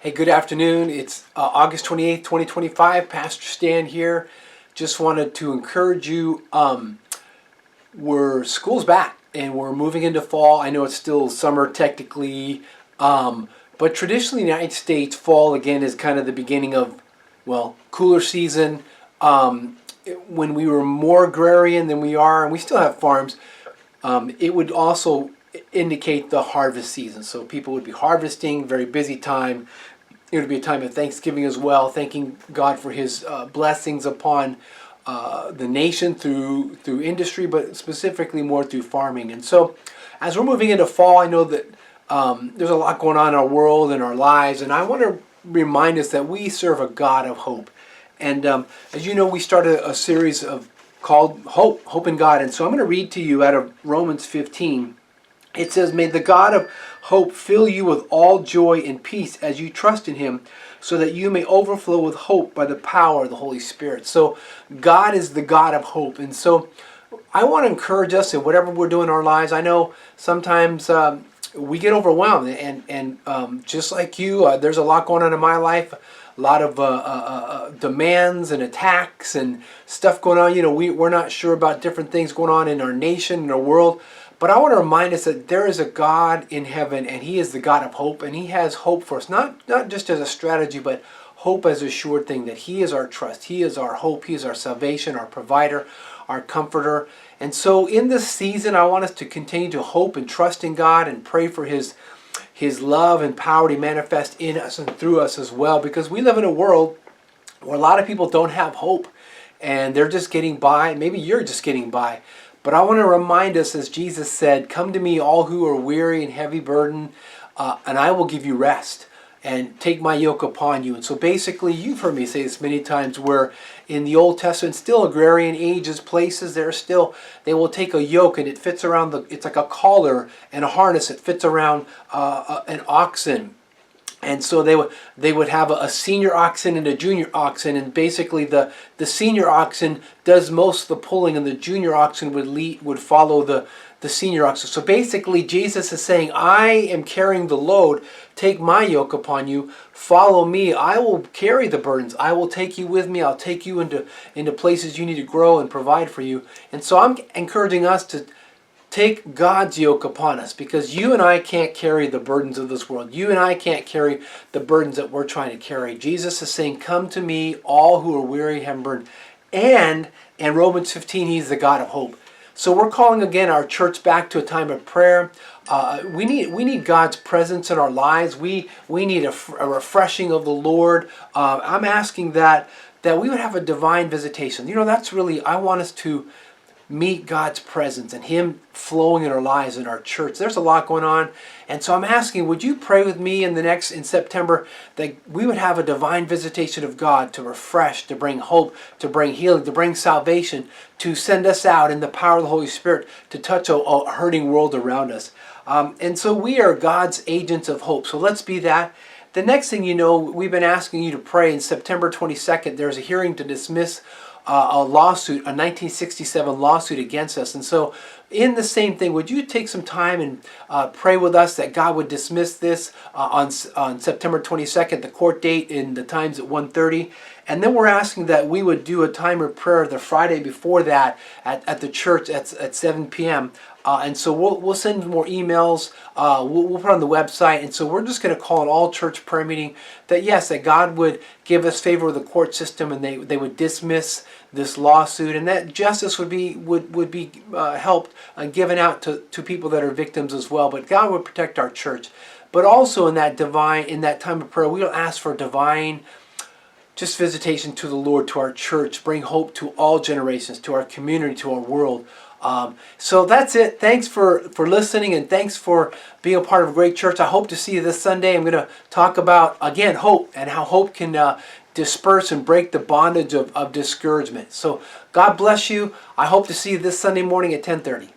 Hey, good afternoon. It's August 28th, 2025. Pastor Stan here. Just wanted to encourage you. School's back and we're moving into fall. I know it's still summer technically, but traditionally in the United States, fall again is kind of the beginning of, cooler season. When we were more agrarian than we are, and we still have farms, it would also indicate the harvest season. So people would be harvesting, very busy time. It would be a time of Thanksgiving as well, thanking God for His blessings upon the nation through industry, but specifically more through farming. And so, as we're moving into fall, I know that there's a lot going on in our world and our lives, and I want to remind us that we serve a God of hope. And as you know, we started a series called Hope in God. And so I'm going to read to you out of Romans 15. It says, "May the God of hope fill you with all joy and peace as you trust in Him, so that you may overflow with hope by the power of the Holy Spirit." So God is the God of hope. And so I want to encourage us in whatever we're doing in our lives. I know sometimes we get overwhelmed. And just like you, there's a lot going on in my life. A lot of demands and attacks and stuff going on. You know, we're not sure about different things going on in our nation, in our world. But I want to remind us that there is a God in heaven, and He is the God of hope, and He has hope for us, not just as a strategy, but hope as a sure thing, that He is our trust, He is our hope, He is our salvation, our provider, our comforter. And so in this season, I want us to continue to hope and trust in God and pray for His love and power to manifest in us and through us as well, because we live in a world where a lot of people don't have hope, and they're just getting by. Maybe you're just getting by. But I want to remind us, as Jesus said, "Come to me, all who are weary and heavy burdened, and I will give you rest. And take my yoke upon you." And so basically, you've heard me say this many times, where in the Old Testament, still agrarian ages, places, they will take a yoke, and it fits around it's like a collar and a harness. It fits around an oxen. And so they would have a senior oxen and a junior oxen, and basically the senior oxen does most of the pulling, and the junior oxen would follow the senior oxen. So basically, Jesus is saying, "I am carrying the load. Take my yoke upon you. Follow me. I will carry the burdens. I will take you with me. I'll take you into places you need to grow and provide for you." And so I'm encouraging us to take God's yoke upon us, because you and I can't carry the burdens of this world. You and I can't carry the burdens that we're trying to carry. Jesus is saying, "Come to me, all who are weary and heavy burdened." And in Romans 15, He's the God of hope. So we're calling again our church back to a time of prayer. We need God's presence in our lives. We need a refreshing of the Lord. I'm asking that we would have a divine visitation. You know, that's really, I want us to meet God's presence and Him flowing in our lives, in our church. There's a lot going on. And so I'm asking, would you pray with me in September, that we would have a divine visitation of God to refresh, to bring hope, to bring healing, to bring salvation, to send us out in the power of the Holy Spirit to touch a hurting world around us. And so we are God's agents of hope. So let's be that. The next thing you know, we've been asking you to pray. In September 22nd, there's a hearing to dismiss a lawsuit, a 1967 lawsuit against us. And so in the same thing, would you take some time and pray with us that God would dismiss this on September 22nd, the court date, in the times at 1:30. And then we're asking that we would do a time of prayer the Friday before that at the church at 7 p.m. And so we'll send more emails. We'll put on the website. And so we're just going to call an all-church prayer meeting, that God would give us favor with the court system, and they would dismiss this lawsuit, and that justice would be helped and given out to people that are victims as well. But God would protect our church. But also in that time of prayer, we'll ask for divine just visitation to the Lord, to our church, bring hope to all generations, to our community, to our world. So that's it. Thanks for listening, and thanks for being a part of a great church. I hope to see you this Sunday. I'm going to talk about, again, hope, and how hope can disperse and break the bondage of discouragement. So God bless you. I hope to see you this Sunday morning at 10:30.